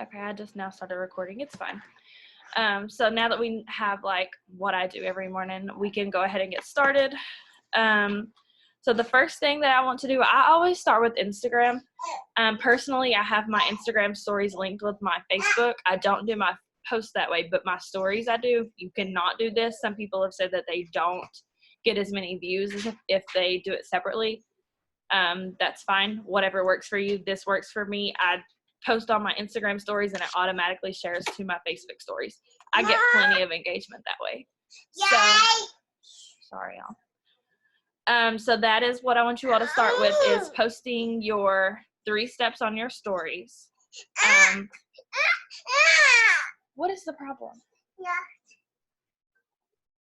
Okay, I just now started recording. It's fine. So now that we have like what I do every morning, we can go ahead and get started. So the first thing that I want to do, I always start with Instagram. Personally, I have my Instagram stories linked with my Facebook. I don't do my posts that way, but my stories I do. You cannot do this. Some people have said that they don't get as many views as if they do it separately. That's fine. Whatever works for you. This works for me. I post on my Instagram stories and it automatically shares to my Facebook stories. I get plenty of engagement that way. So, sorry, y'all. So that is what I want you all to start with, is posting your 3 steps on your stories. What is the problem?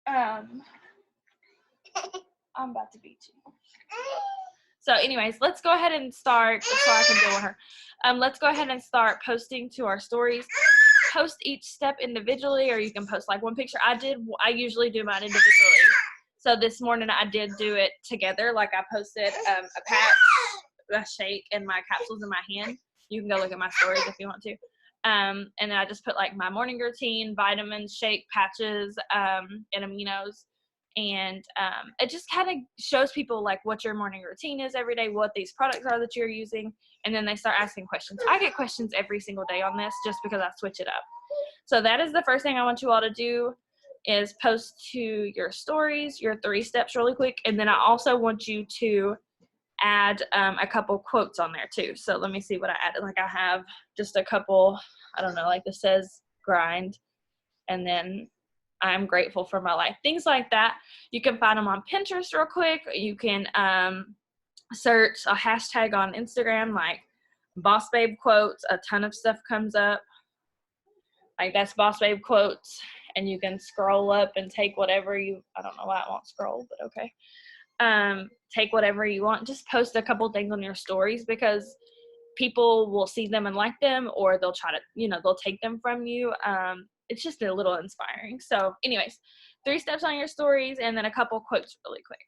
I'm about to beat you. So anyways, let's go ahead and start so I can deal with her. Let's go ahead and start posting to our stories. Post each step individually, or you can post like one picture. I usually do mine individually. So this morning I did do it together. Like I posted a patch, a shake, and my capsules in my hand. You can go look at my stories if you want to. And then I just put like my morning routine, vitamins, shake, patches, and aminos. And it just kind of shows people like what your morning routine is every day, what these products are that you're using, and then they start asking questions. I get questions every single day on this just because I switch it up. So that is the first thing I want you all to do, is post to your stories, your 3 steps really quick, and then I also want you to add a couple quotes on there too. So let me see what I added. Like I have just a couple, I don't know, like this says grind, and then I'm grateful for my life, things like that. You can find them on Pinterest real quick. You can search a hashtag on Instagram like Boss Babe quotes. A ton of stuff comes up. Like that's Boss Babe quotes, and you can scroll up and take whatever you, I don't know why I won't scroll, but okay. Take whatever you want. Just post a couple things on your stories, because people will see them and like them, or they'll try to, they'll take them from you. It's just a little inspiring. So anyways, 3 steps on your stories, and then a couple quotes really quick.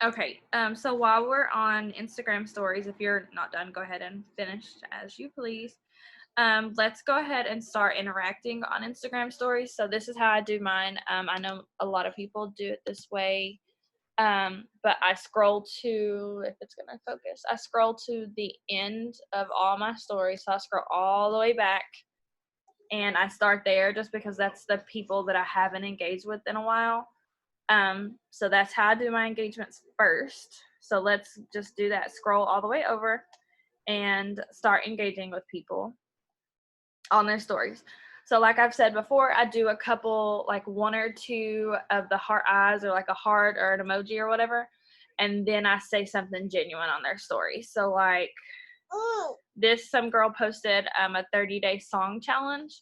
Okay, so while we're on Instagram stories, if you're not done, go ahead and finish as you please. Let's go ahead and start interacting on Instagram stories. So this is how I do mine. I know a lot of people do it this way, but I scroll to, if it's gonna focus, I scroll to the end of all my stories. So I scroll all the way back, and I start there just because that's the people that I haven't engaged with in a while. So that's how I do my engagements first. So let's just do that. Scroll all the way over and start engaging with people on their stories. So like I've said before, I do a couple, like 1 or 2 of the heart eyes or like a heart or an emoji or whatever, and then I say something genuine on their story. So like this, some girl posted a 30-day song challenge.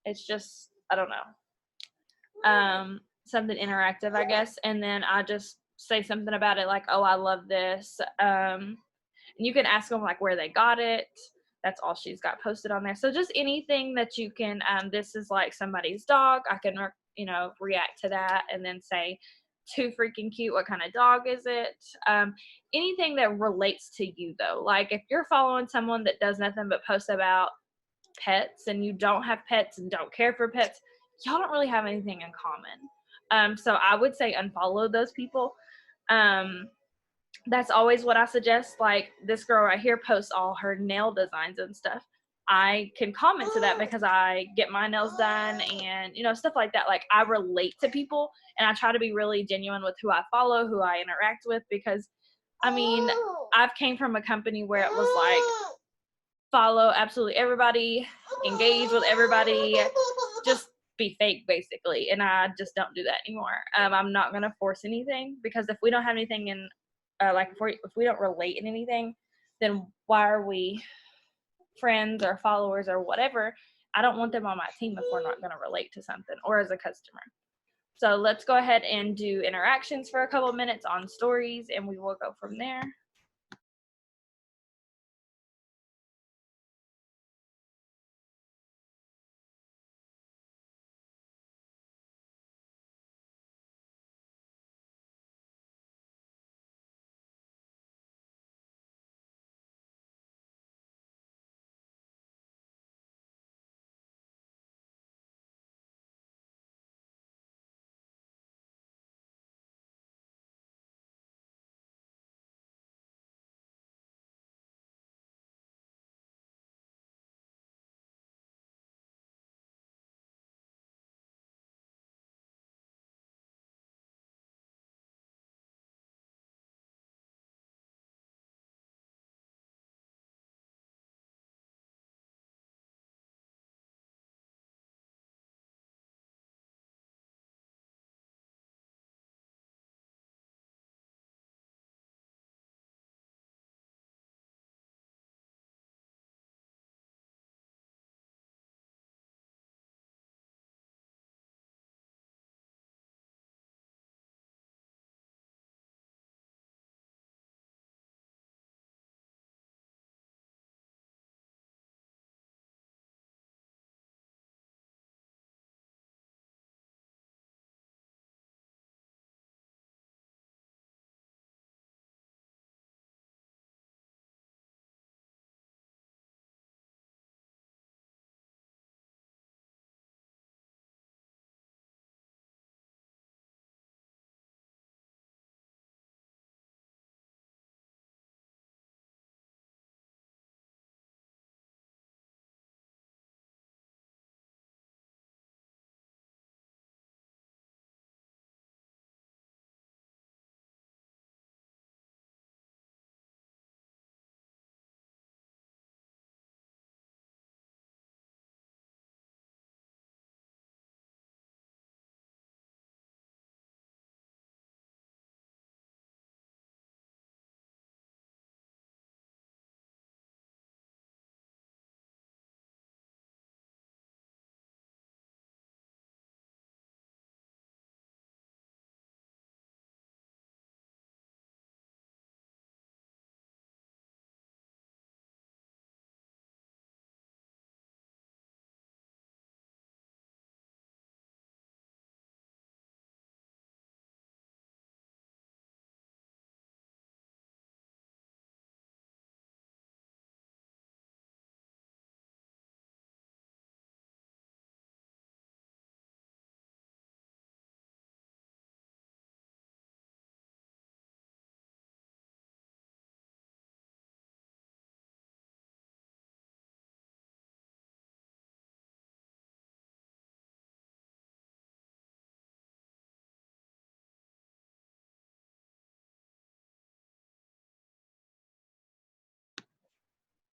It's just, I don't know, something interactive, I guess, and then I just say something about it like, oh, I love this. And you can ask them like where they got it. That's all she's got posted on there. So just anything that you can, this is like somebody's dog. I can, react to that and then say, too freaking cute. What kind of dog is it? Anything that relates to you though. Like if you're following someone that does nothing but post about pets and you don't have pets and don't care for pets, y'all don't really have anything in common. So I would say unfollow those people. That's always what I suggest. Like this girl right here posts all her nail designs and stuff. I can comment to that because I get my nails done and stuff like that. Like I relate to people and I try to be really genuine with who I follow, who I interact with, because I mean, I've came from a company where it was like follow absolutely everybody, engage with everybody, just be fake basically. And I just don't do that anymore. I'm not gonna force anything because if we don't have anything in like if we don't relate in anything, then why are we friends or followers or whatever? I don't want them on my team if we're not going to relate to something or as a customer. So let's go ahead and do interactions for a couple minutes on stories and we will go from there.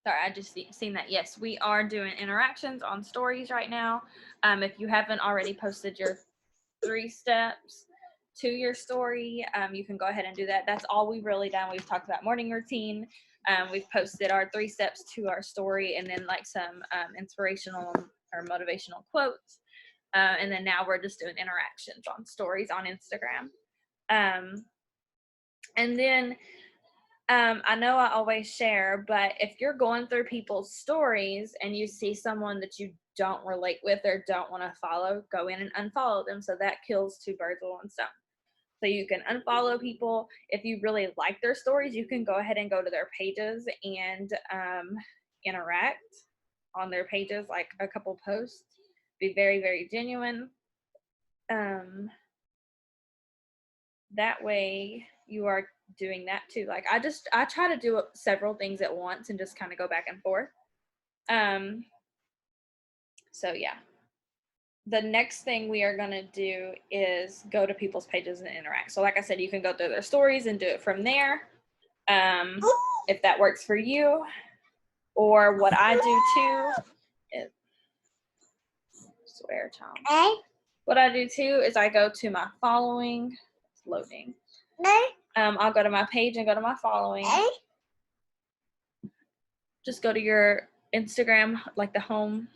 Sorry, I just seen that. Yes, we are doing interactions on stories right now. If you haven't already posted your 3 steps to your story, you can go ahead and do that. That's all we've really done. We've talked about morning routine. We've posted our 3 steps to our story, and then like some inspirational or motivational quotes. And then now we're just doing interactions on stories on Instagram. And then I know I always share, but if you're going through people's stories and you see someone that you don't relate with or don't want to follow, go in and unfollow them. So that kills 2 birds with 1 stone. So you can unfollow people. If you really like their stories, you can go ahead and go to their pages and interact on their pages, like a couple posts. Be very, very genuine. That way you are doing that too. Like I try to do several things at once and just kind of go back and forth. So yeah. The next thing we are going to do is go to people's pages and interact. So like I said, you can go through their stories and do it from there. If that works for you. Or what I do too is swear Tom. What I do too is I go to my following. It's loading. I'll go to my page and go to my following. Just go to your Instagram, like the home,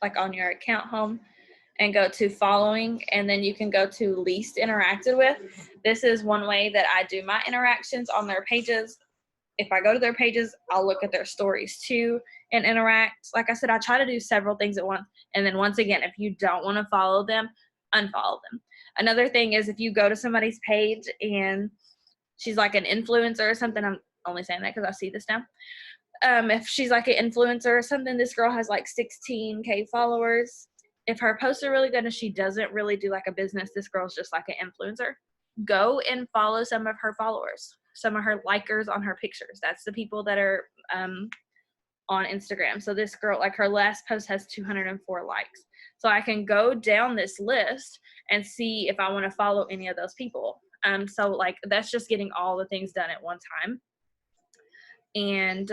like on your account home, and go to following, and then you can go to least interacted with. This is one way that I do my interactions on their pages. If I go to their pages, I'll look at their stories too and interact. Like I said, I try to do several things at once. And then once again, if you don't want to follow them, unfollow them. Another thing is if you go to somebody's page and she's like an influencer or something, I'm only saying that because I see this now. If she's like an influencer or something, this girl has like 16K followers. If her posts are really good and she doesn't really do like a business, this girl's just like an influencer. Go and follow some of her followers, some of her likers on her pictures. That's the people that are on Instagram. So this girl, like her last post has 204 likes. So I can go down this list and see if I want to follow any of those people. So like that's just getting all the things done at one time. And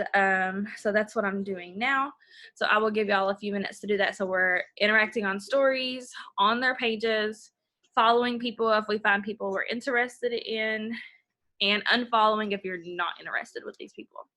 so that's what I'm doing now. So I will give y'all a few minutes to do that. So we're interacting on stories, on their pages, following people if we find people we're interested in, and unfollowing if you're not interested with these people.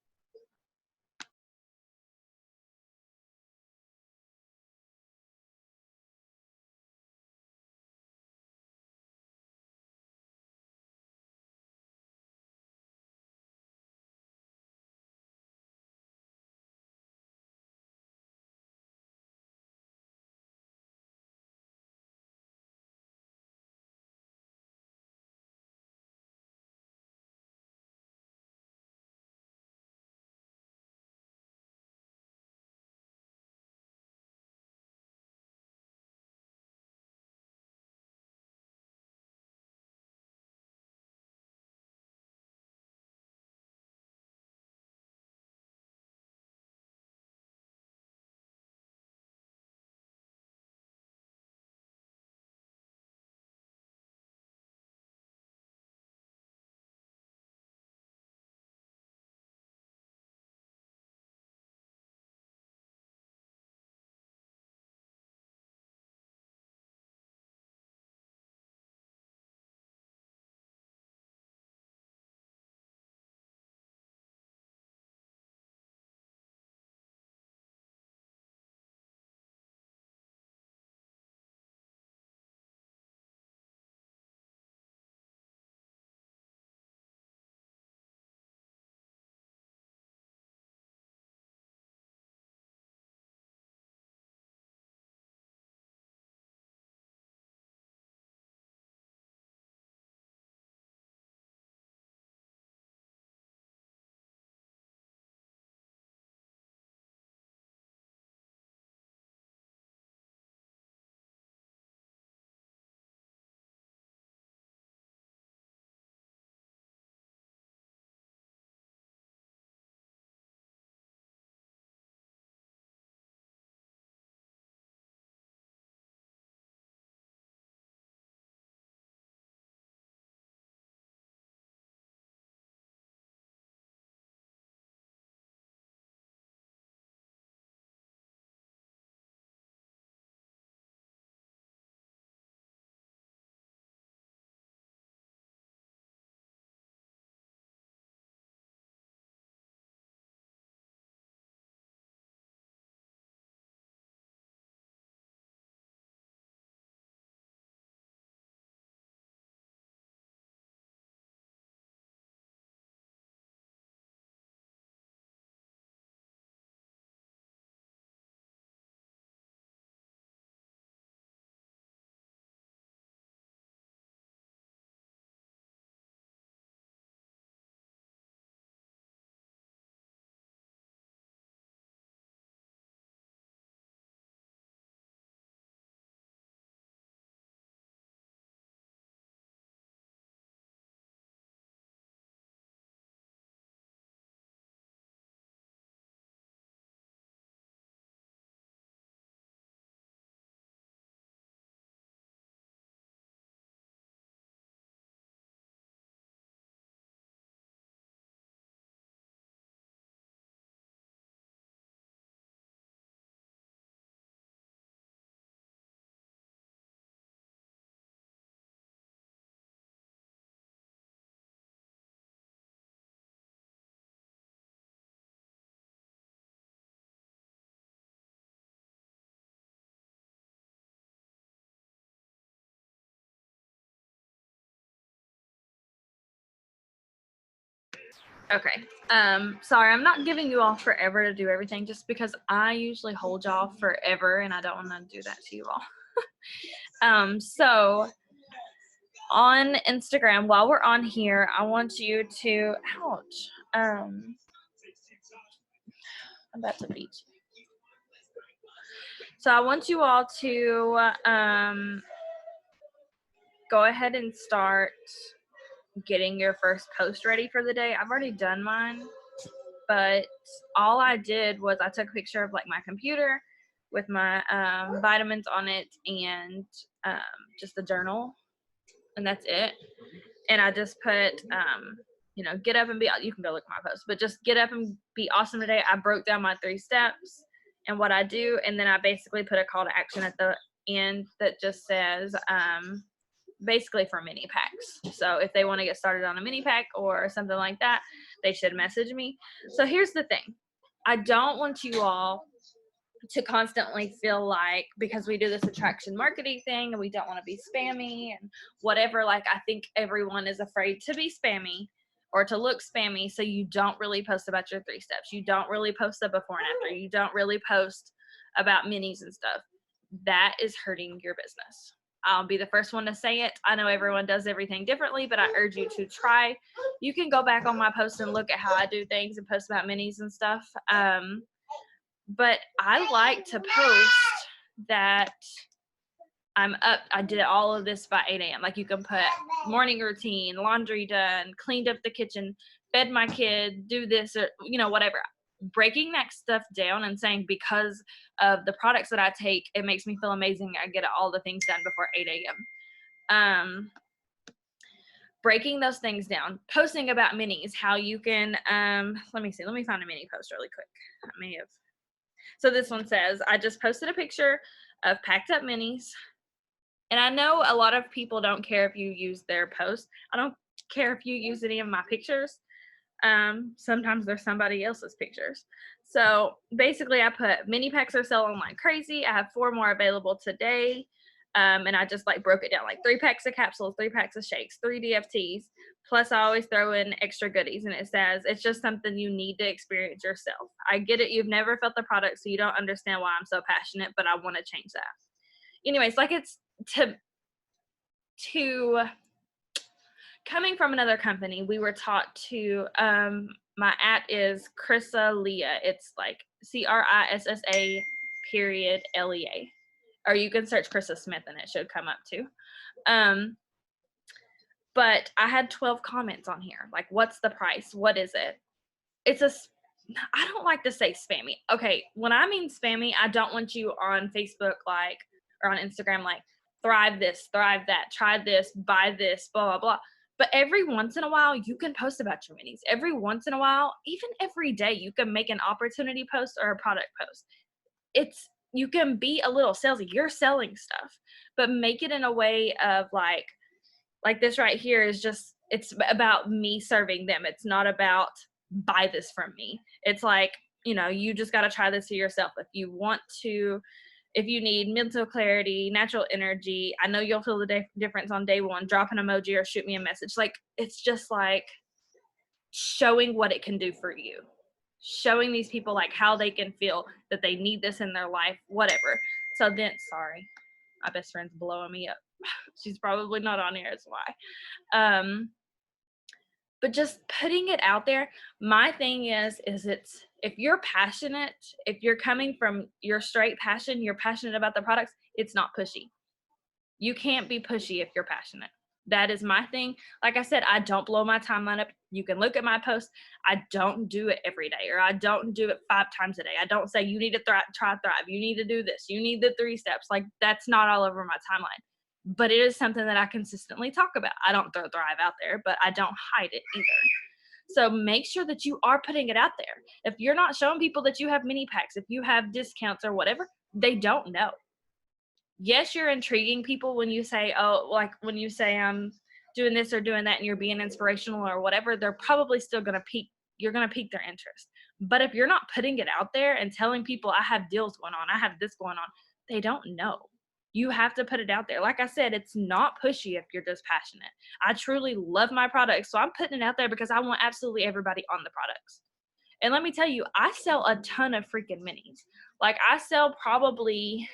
Okay. Sorry, I'm not giving you all forever to do everything just because I usually hold y'all forever and I don't want to do that to you all. So on Instagram, while we're on here, I want you to, ouch, I'm about to beat you. So I want you all to go ahead and start getting your first post ready for the day. I've already done mine, but all I did was I took a picture of like my computer with my vitamins on it and just a journal, and that's it. And I just put, get up and be, you can go look at my post, but just get up and be awesome today. I broke down my 3 steps and what I do, and then I basically put a call to action at the end that just says, basically for mini packs. So if they want to get started on a mini pack or something like that, they should message me. So here's the thing. I don't want you all to constantly feel like, because we do this attraction marketing thing and we don't want to be spammy and whatever, like I think everyone is afraid to be spammy or to look spammy, so you don't really post about your 3 steps. You don't really post the before and after. You don't really post about minis and stuff. That is hurting your business. I'll be the first one to say it. I know everyone does everything differently, but I urge you to try. You can go back on my post and look at how I do things and post about minis and stuff. But I like to post that I'm up. I did all of this by 8 a.m. Like you can put morning routine, laundry done, cleaned up the kitchen, fed my kid, do this, or, whatever. Breaking that stuff down and saying because of the products that I take, it makes me feel amazing. I get all the things done before 8 a.m. Breaking those things down, posting about minis, how you can, let me find a mini post really quick. I may have. So this one says, I just posted a picture of packed up minis. And I know a lot of people don't care if you use their post. I don't care if you use any of my pictures. Sometimes they're somebody else's pictures. So basically I put mini packs are selling like crazy. I have 4 more available today. And I just like broke it down, like 3 packs of capsules, 3 packs of shakes, 3 DFTs. Plus I always throw in extra goodies, and it says it's just something you need to experience yourself. I get it. You've never felt the product, so you don't understand why I'm so passionate, but I want to change that. Anyways, like it's to coming from another company, we were taught to, my @ is Crissa Leah. It's like CRISSA period LEA. Or you can search Crissa Smith and it should come up too. But I had 12 comments on here. Like, what's the price? What is it? I don't like to say spammy. Okay, when I mean spammy, I don't want you on Facebook or on Instagram thrive this, thrive that, try this, buy this, blah, blah, blah. But every once in a while, you can post about your minis. Every once in a while, even every day, you can make an opportunity post or a product post. You can be a little salesy. You're selling stuff, but make it in a way of like this right here is just, it's about me serving them. It's not about buy this from me. It's like, you just got to try this for yourself. If you need mental clarity, natural energy, I know you'll feel the difference on day 1. Drop an emoji or shoot me a message. Like, it's just like showing what it can do for you. Showing these people like how they can feel that they need this in their life, whatever. So then, sorry, my best friend's blowing me up. She's probably not on here, that's why. But just putting it out there. My thing is if you're passionate, if you're coming from your straight passion, you're passionate about the products, it's not pushy. You can't be pushy if you're passionate. That is my thing. Like I said, I don't blow my timeline up. You can look at my posts. I don't do it every day, or I don't do it 5 times a day. I don't say you need to try Thrive. You need to do this. You need the 3 steps. Like, that's not all over my timeline. But it is something that I consistently talk about. I don't throw Thrive out there, but I don't hide it either. So make sure that you are putting it out there. If you're not showing people that you have mini packs, if you have discounts or whatever, they don't know. Yes, you're intriguing people when you say, when you say I'm doing this or doing that and you're being inspirational or whatever, they're probably still going to you're going to pique their interest. But if you're not putting it out there and telling people I have deals going on, I have this going on, they don't know. You have to put it out there. Like I said, it's not pushy if you're just passionate. I truly love my products, so I'm putting it out there because I want absolutely everybody on the products. And let me tell you, I sell a ton of freaking minis. Like I sell probably,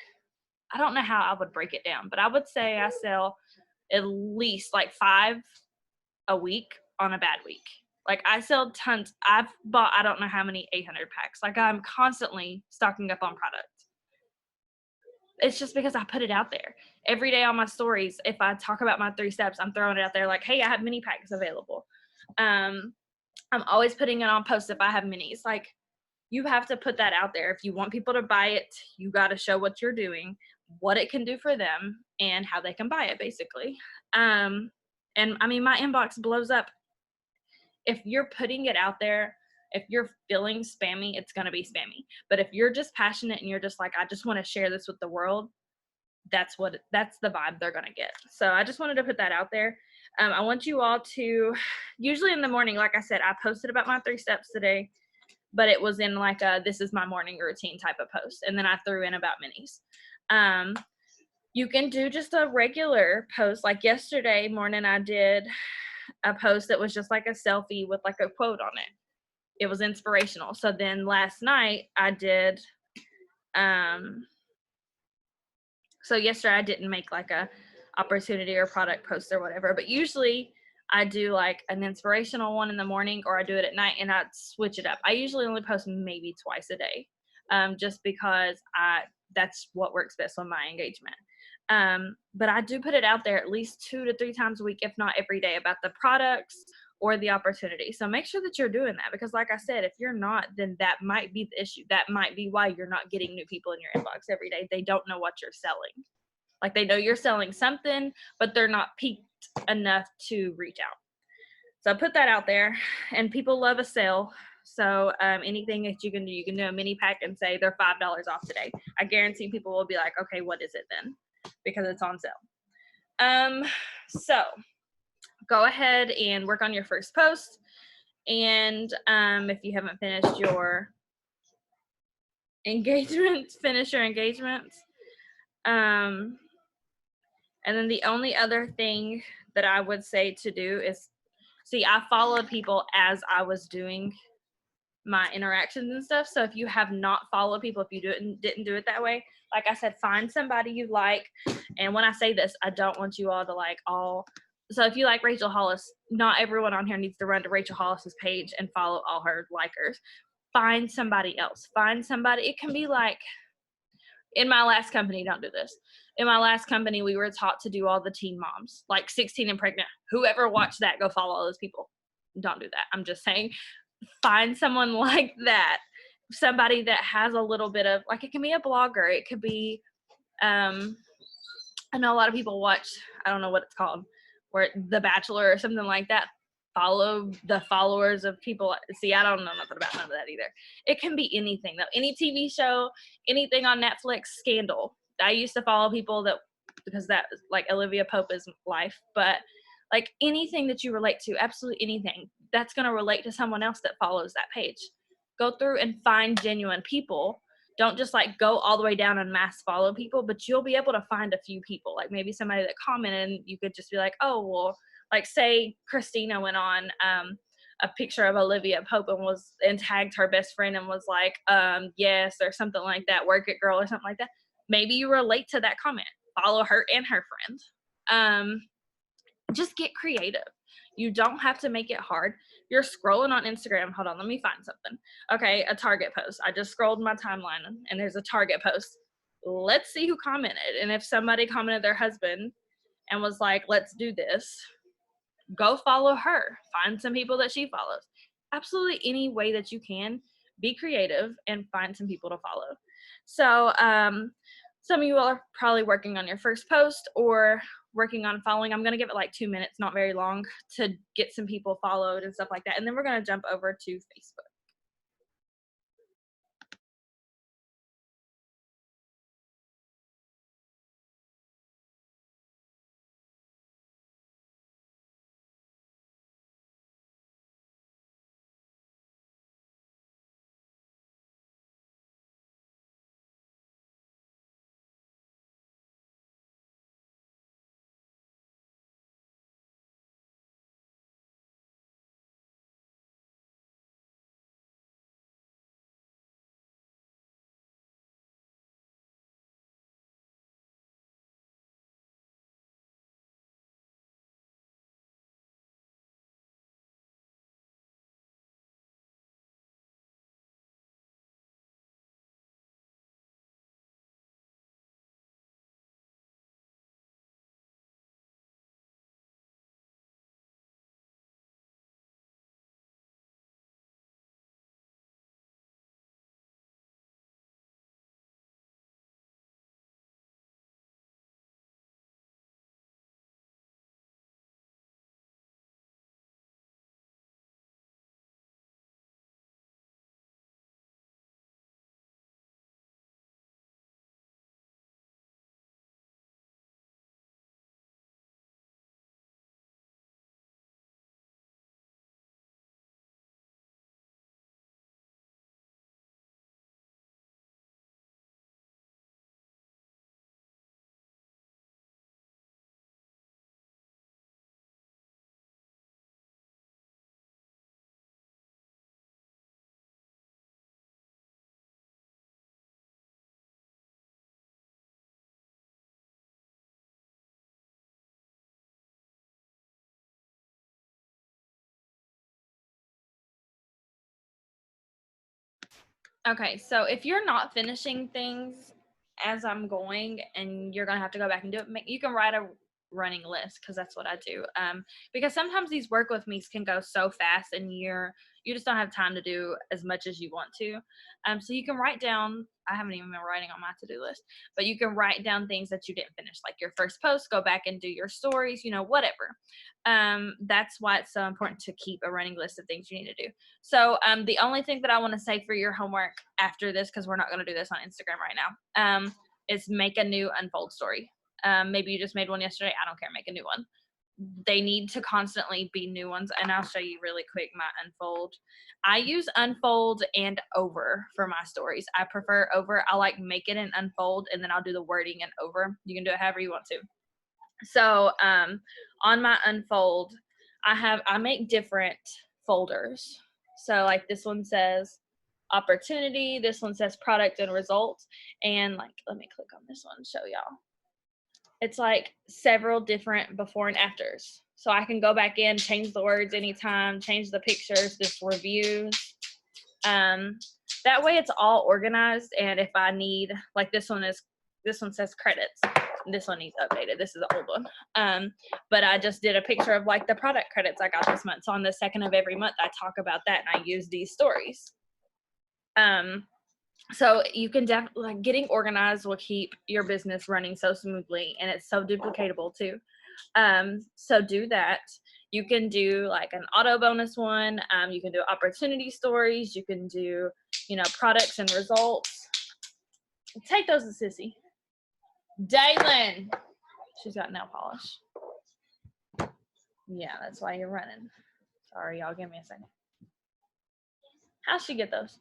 I don't know how I would break it down, but I would say I sell at least like 5 a week on a bad week. Like I sell tons. I've bought I don't know how many 800 packs. Like I'm constantly stocking up on products. It's just because I put it out there. Every day on my stories, if I talk about my 3 steps, I'm throwing it out there like, hey, I have mini packs available. I'm always putting it on posts if I have minis. Like you have to put that out there. If you want people to buy it, you got to show what you're doing, what it can do for them, and how they can buy it, basically. And I mean, my inbox blows up. If you're putting it out there, if you're feeling spammy, it's going to be spammy. But if you're just passionate and you're just like, I just want to share this with the world, that's the vibe they're going to get. So I just wanted to put that out there. I want you all to, usually in the morning, like I said, I posted about my 3 steps today, but it was in like a, this is my morning routine type of post. And then I threw in about minis. You can do just a regular post. Like yesterday morning, I did a post that was just like a selfie with like a quote on it. It was inspirational. So then last night I did, so yesterday I didn't make like a opportunity or product post or whatever, but usually I do like an inspirational one in the morning or I do it at night and I switch it up. I usually only post maybe twice a day, just because that's what works best on my engagement. But I do put it out there at least 2 to 3 times a week, if not every day, about the products or the opportunity. So make sure that you're doing that because like I said, if you're not, then that might be the issue. That might be why you're not getting new people in your inbox every day. They don't know what you're selling. Like they know you're selling something, but they're not piqued enough to reach out. So put that out there and people love a sale. So anything that you can do a mini pack and say they're $5 off today. I guarantee people will be like, okay, what is it then? Because it's on sale. So go ahead and work on your first post. And if you haven't finished your engagements, finish your engagements. And then the only other thing that I would say to do is, see, I followed people as I was doing my interactions and stuff. So if you have not followed people, if you didn't do it that way, like I said, find somebody you like. And when I say this, I don't want you all to like all. So if you like Rachel Hollis, not everyone on here needs to run to Rachel Hollis's page and follow all her likers. Find somebody else. Find somebody. It can be like, in my last company, don't do this. In my last company, we were taught to do all the teen moms, like 16 and pregnant. Whoever watched that, go follow all those people. Don't do that. I'm just saying, find someone like that. Somebody that has a little bit of, like, it can be a blogger. It could be, I know a lot of people watch, I don't know what it's called, where The Bachelor or something like that. Follow the followers of people. See, I don't know nothing about none of that either. It can be anything though. Any TV show, anything on Netflix, Scandal. I used to follow people that, because that like Olivia Pope's life, but like anything that you relate to, absolutely anything that's going to relate to someone else that follows that page. Go through and find genuine people. Don't just like go all the way down and mass follow people, but you'll be able to find a few people, like maybe somebody that commented and you could just be like, oh, well, like say Christina went on a picture of Olivia Pope and tagged her best friend and was like, yes, or something like that, work it girl or something like that. Maybe you relate to that comment, follow her and her friend. Just get creative. You don't have to make it hard. You're scrolling on Instagram. Hold on, let me find something. Okay, a Target post. I just scrolled my timeline and there's a Target post. Let's see who commented. And if somebody commented their husband and was like, let's do this, go follow her. Find some people that she follows. Absolutely any way that you can. Be creative and find some people to follow. So some of you all are probably working on your first post or working on following. I'm going to give it like 2 minutes, not very long, to get some people followed and stuff like that. And then we're going to jump over to Facebook. Okay, so if you're not finishing things as I'm going and you're gonna have to go back and do it, you can write a running list because that's what I do. Because sometimes these work with me's can go so fast and you just don't have time to do as much as you want to. So you can write down. I haven't even been writing on my to-do list, but you can write down things that you didn't finish, like your first post. Go back and do your stories. Whatever. That's why it's so important to keep a running list of things you need to do. So the only thing that I want to say for your homework after this, because we're not going to do this on Instagram right now, is make a new Unfold story. Maybe you just made one yesterday. I don't care. Make a new one. They need to constantly be new ones. And I'll show you really quick my Unfold. I use Unfold and Over for my stories. I prefer Over. I like make it an Unfold and then I'll do the wording in Over. You can do it however you want to. So on my Unfold, I make different folders. So like this one says opportunity, this one says product and results, and like let me click on this one and show y'all. It's like several different before and afters. So I can go back in, change the words anytime, change the pictures, this reviews. That way it's all organized, and if I need, like this one says credits. This one needs updated. This is the old one. But I just did a picture of like the product credits I got this month. So on the 2nd of every month, I talk about that and I use these stories. So you can definitely, like, getting organized will keep your business running so smoothly, and it's so duplicatable too. So do that. You can do like an auto bonus one. You can do opportunity stories. You can do, products and results. Take those to Sissy. Daylin. She's got nail polish. Yeah, that's why you're running. Sorry, y'all. Give me a second. How'd she get those?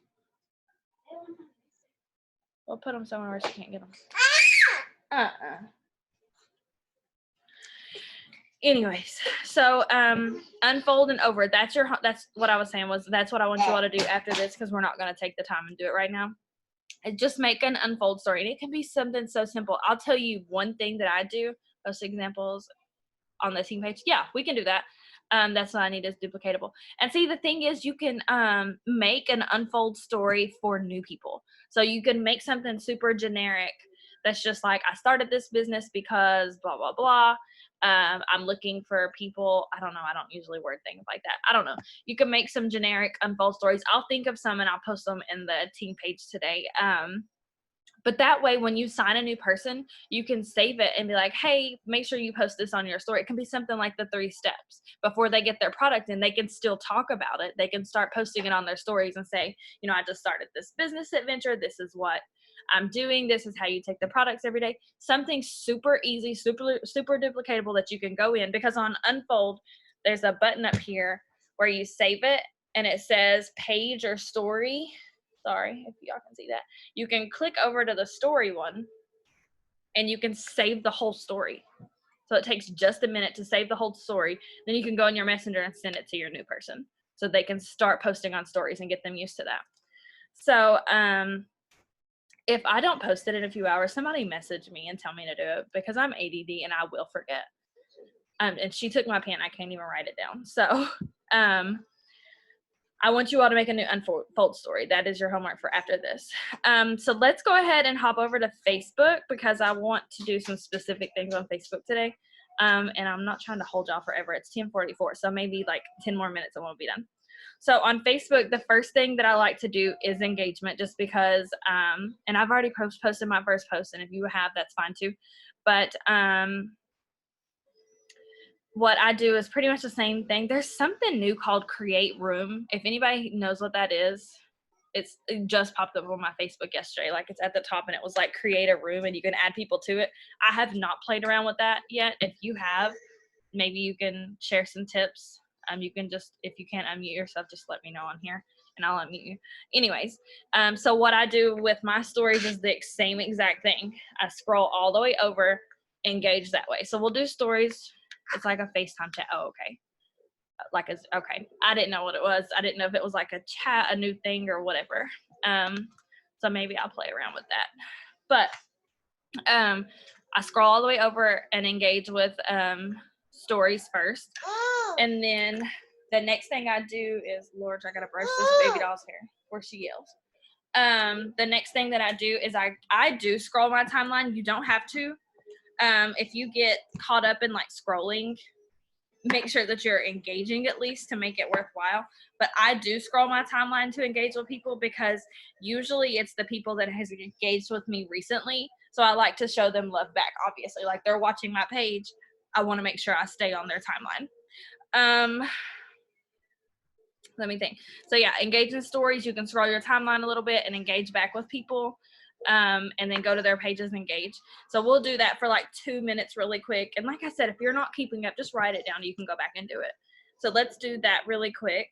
We'll put them somewhere where she can't get them. Anyways, so Unfold and Over. That's what I was saying that's what I want you all to do after this, because we're not going to take the time and do it right now. And just make an Unfold story, and it can be something so simple. I'll tell you one thing that I do. Those examples on the team page. Yeah, we can do that. That's what I need is duplicatable. And see, the thing is, you can make an Unfold story for new people. So you can make something super generic that's just like, I started this business because blah, blah, blah. I'm looking for people. I don't know. I don't usually word things like that. I don't know. You can make some generic Unfold stories. I'll think of some and I'll post them in the team page today. But that way, when you sign a new person, you can save it and be like, hey, make sure you post this on your story. It can be something like the 3 steps. Before they get their product in, they can still talk about it. They can start posting it on their stories and say, I just started this business adventure. This is what I'm doing. This is how you take the products every day. Something super easy, super duplicatable that you can go in, because on Unfold, there's a button up here where you save it and it says page or story. Sorry if y'all can see that. You can click over to the story one and you can save the whole story. So it takes just a minute to save the whole story. Then you can go in your messenger and send it to your new person so they can start posting on stories and get them used to that. So if I don't post it in a few hours, somebody message me and tell me to do it, because I'm ADD and I will forget. And she took my pen. I can't even write it down. So I want you all to make a new Unfold story. That is your homework for after this. So let's go ahead and hop over to Facebook, because I want to do some specific things on Facebook today. And I'm not trying to hold y'all forever. It's 10:44, so maybe like 10 more minutes and we'll be done. So on Facebook, the first thing that I like to do is engagement, just because, and I've already posted my first post, and if you have, that's fine too. But what I do is pretty much the same thing. There's something new called Create Room. If anybody knows what that is, it just popped up on my Facebook yesterday. Like, it's at the top and it was like create a room and you can add people to it. I have not played around with that yet. If you have, maybe you can share some tips. You can just, if you can't unmute yourself, just let me know on here and I'll unmute you. Anyways, so what I do with my stories is the same exact thing. I scroll all the way over, engage that way. So we'll do stories. It's like a FaceTime chat. Oh, okay. Okay. I didn't know what it was. I didn't know if it was like a chat, a new thing or whatever. So maybe I'll play around with that. But I scroll all the way over and engage with stories first. And then the next thing I do is, Lord, I gotta brush this baby doll's hair before she yells. The next thing that I do is I do scroll my timeline. You don't have to. If you get caught up in like scrolling, make sure that you're engaging at least to make it worthwhile. But I do scroll my timeline to engage with people because usually it's the people that has engaged with me recently. So I like to show them love back, obviously. Like they're watching my page, I want to make sure I stay on their timeline. Let me think. So yeah, engage in stories. You can scroll your timeline a little bit and engage back with people. And then go to their pages and engage. So we'll do that for like 2 minutes really quick. And like I said, if you're not keeping up, just write it down. You can go back and do it. So let's do that really quick.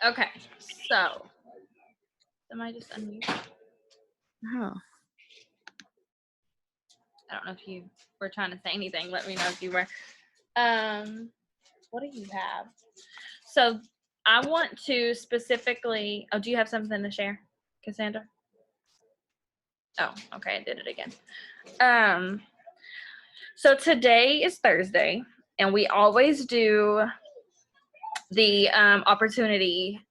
Okay, so somebody just unmute. Oh. I don't know if you were trying to say anything. Let me know if you were. What do you have? So I want to specifically. Oh, do you have something to share, Cassandra? Oh, okay, I did it again. So today is Thursday, and we always do the opportunity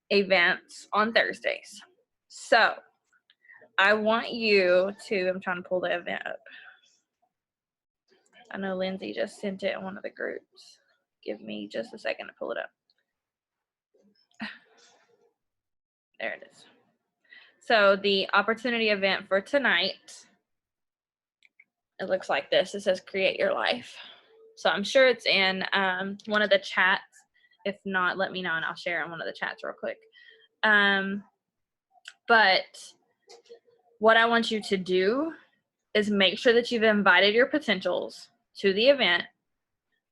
events on Thursdays. So I want you to. I'm trying to pull the event up. I know Lindsay just sent it in one of the groups. Give me just a second to pull it up. There it is. So the opportunity event for tonight, it looks like this. It says create your life. So I'm sure it's in one of the chats. If not, let me know and I'll share in one of the chats real quick. But what I want you to do is make sure that you've invited your potentials to the event,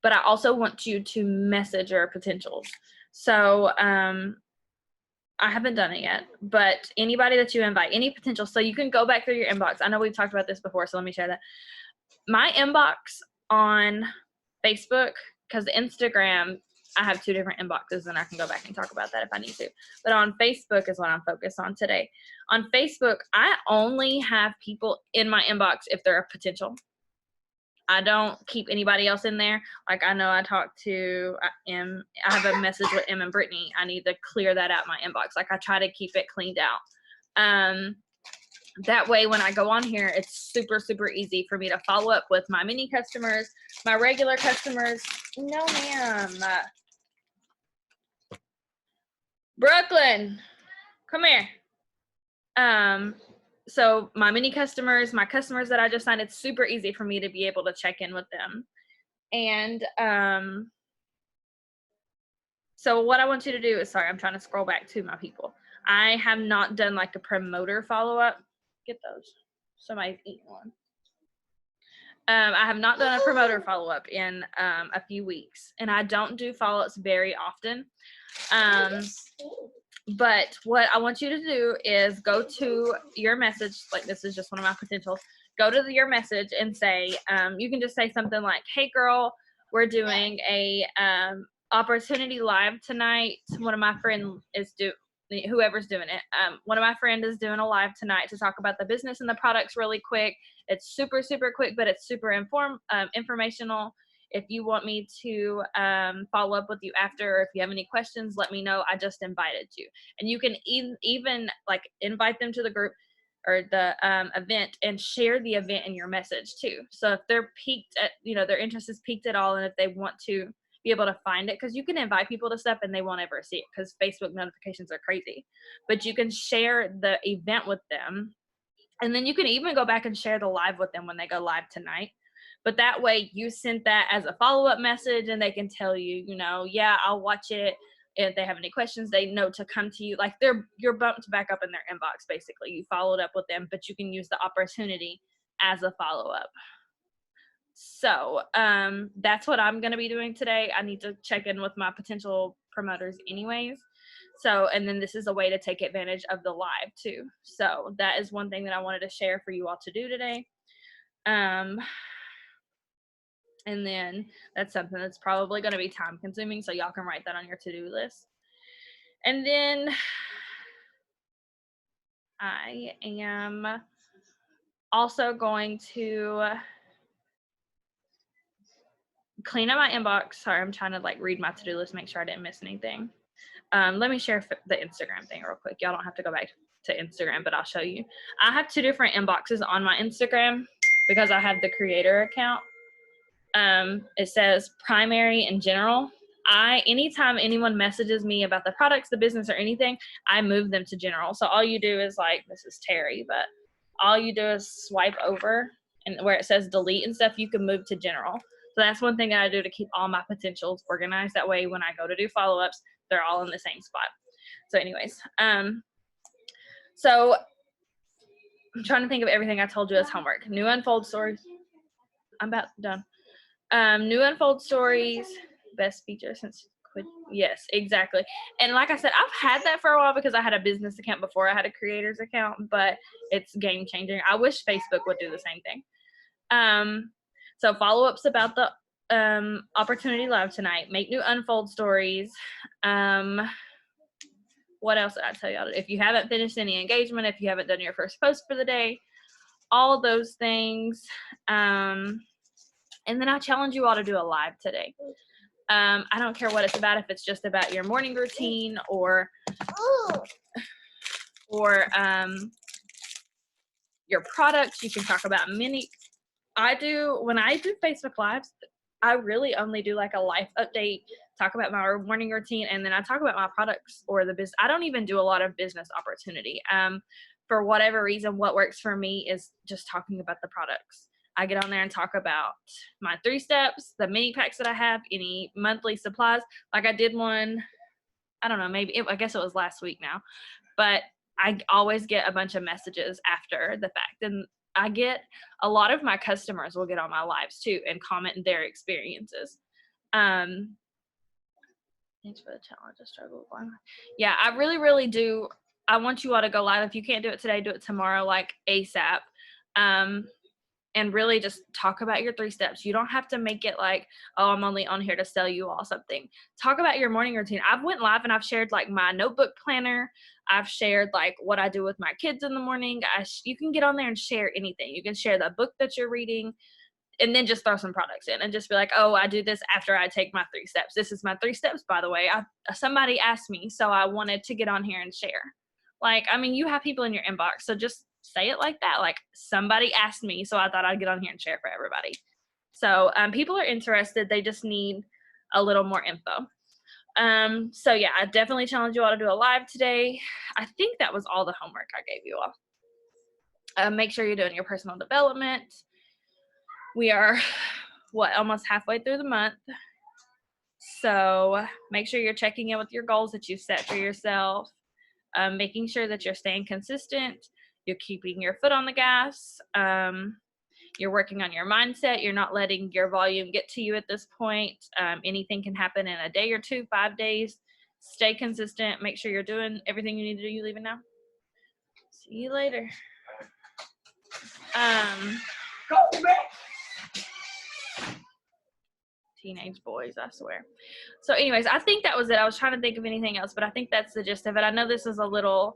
but I also want you to message your potentials. So I haven't done it yet, but anybody that you invite, any potential, so you can go back through your inbox. I know we've talked about this before, so let me share that. My inbox on Facebook, because Instagram, I have 2 different inboxes, and I can go back and talk about that if I need to. But on Facebook is what I'm focused on today. On Facebook, I only have people in my inbox if they're a potential. I don't keep anybody else in there. Like, I know I talked to I have a message with Em and Brittany. I need to clear that out my inbox. Like, I try to keep it cleaned out. That way, when I go on here, it's super, super easy for me to follow up with my mini customers, my regular customers. No, ma'am. Brooklyn, come here. So my mini customers, my customers that I just signed, it's super easy for me to be able to check in with them. And so what I want you to do is, sorry, I'm trying to scroll back to my people. I have not done like a promoter follow-up. Get those. Somebody's eating one. I have not done a promoter follow-up in a few weeks, and I don't do follow-ups very often. But what I want you to do is go to your message, like this is just one of my potentials, go to your message and say, you can just say something like, hey girl, we're doing a opportunity live tonight. One of my friends is whoever's doing it. One of my friends is doing a live tonight to talk about the business and the products really quick. It's super, super quick, but it's super informational. If you want me to follow up with you after, or if you have any questions, let me know. I just invited you. And you can even like invite them to the group or the event and share the event in your message too. So if they're piqued at, their interest is piqued at all, and if they want to be able to find it, because you can invite people to stuff and they won't ever see it because Facebook notifications are crazy. But you can share the event with them, and then you can even go back and share the live with them when they go live tonight. But that way you sent that as a follow-up message, and they can tell you, yeah, I'll watch it. If they have any questions, they know to come to you. Like you're bumped back up in their inbox, basically. You followed up with them, but you can use the opportunity as a follow-up. So that's what I'm going to be doing today. I need to check in with my potential promoters anyways. So, and then this is a way to take advantage of the live too. So that is one thing that I wanted to share for you all to do today. And then that's something that's probably going to be time consuming, so y'all can write that on your to-do list. And then I am also going to clean up my inbox. Sorry, I'm trying to like read my to-do list, make sure I didn't miss anything. Let me share the Instagram thing real quick. Y'all don't have to go back to Instagram, but I'll show you. I have 2 different inboxes on my Instagram because I have the creator account. It says primary and general. Anytime anyone messages me about the products, the business, or anything, I move them to general. So all you do is like, this is Terry, but all you do is swipe over, and where it says delete and stuff, you can move to general. So that's one thing that I do to keep all my potentials organized. That way, when I go to do follow-ups, they're all in the same spot. So anyways, so I'm trying to think of everything I told you as homework. New Unfold stories. I'm about done. New Unfold stories, best feature since quit. Yes, exactly. And like I said, I've had that for a while because I had a business account before I had a creator's account, but it's game changing. I wish Facebook would do the same thing. So follow-ups about the opportunity live tonight. Make new Unfold stories. What else did I tell y'all? If you haven't finished any engagement, if you haven't done your first post for the day, all those things. And then I challenge you all to do a live today. I don't care what it's about, if it's just about your morning routine or your products. You can talk about when I do Facebook Lives, I really only do like a life update, talk about my morning routine, and then I talk about my products or the business. I don't even do a lot of business opportunity. For whatever reason, what works for me is just talking about the products. I get on there and talk about my 3 steps, the mini packs that I have, any monthly supplies. Like I did one, I don't know, I guess it was last week now, but I always get a bunch of messages after the fact. And I get a lot of my customers will get on my lives too and comment their experiences. Thanks for the challenge. I struggle with one. Yeah, I really, really do. I want you all to go live. If you can't do it today, do it tomorrow, like ASAP. and really just talk about your 3 steps. You don't have to make it like, oh, I'm only on here to sell you all something. Talk about your morning routine. I've went live and I've shared like my notebook planner. I've shared like what I do with my kids in the morning. You can get on there and share anything. You can share the book that you're reading, and then just throw some products in and just be like, oh, I do this after I take my 3 steps. This is my 3 steps, by the way. Somebody asked me, so I wanted to get on here and share. Like, I mean, you have people in your inbox, so just say it like that. Like, somebody asked me, so I thought I'd get on here and share for everybody. So people are interested. They just need a little more info. So yeah, I definitely challenge you all to do a live today. I think that was all the homework I gave you all. Make sure you're doing your personal development. We are, almost halfway through the month. So make sure you're checking in with your goals that you've set for yourself, making sure that you're staying consistent, you're keeping your foot on the gas, you're working on your mindset, you're not letting your volume get to you at this point. Anything can happen in a day or 2, 5 days. Stay consistent. Make sure you're doing everything you need to do. You leaving now? See you later. Go back. Teenage boys, I swear. So anyways, I think that was it. I was trying to think of anything else, but I think that's the gist of it. I know this is a little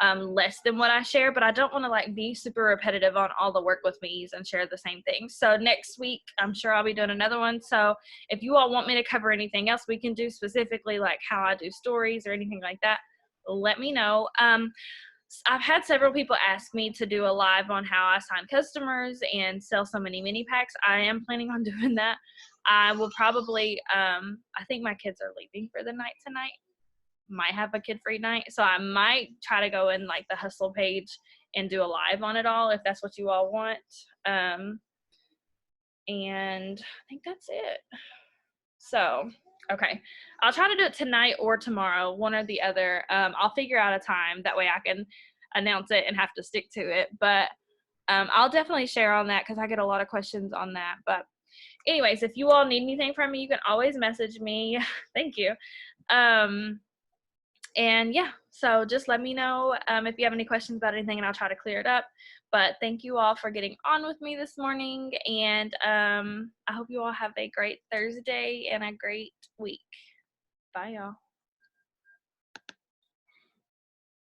less than what I share, but I don't want to like be super repetitive on all the work with me's and share the same thing. So next week, I'm sure I'll be doing another one. So if you all want me to cover anything else we can do, specifically like how I do stories or anything like that, let me know. I've had several people ask me to do a live on how I sign customers and sell so many mini packs. I am planning on doing that. I will probably, I think my kids are leaving for the night tonight. Might have a kid-free night. So I might try to go in like the Hustle page and do a live on it all if that's what you all want. And I think that's it. So, okay. I'll try to do it tonight or tomorrow, one or the other. I'll figure out a time. That way I can announce it and have to stick to it. But I'll definitely share on that because I get a lot of questions on that. But anyways, if you all need anything from me, you can always message me. Thank you. And yeah, so just let me know if you have any questions about anything and I'll try to clear it up. But thank you all for getting on with me this morning. And I hope you all have a great Thursday and a great week. Bye, y'all.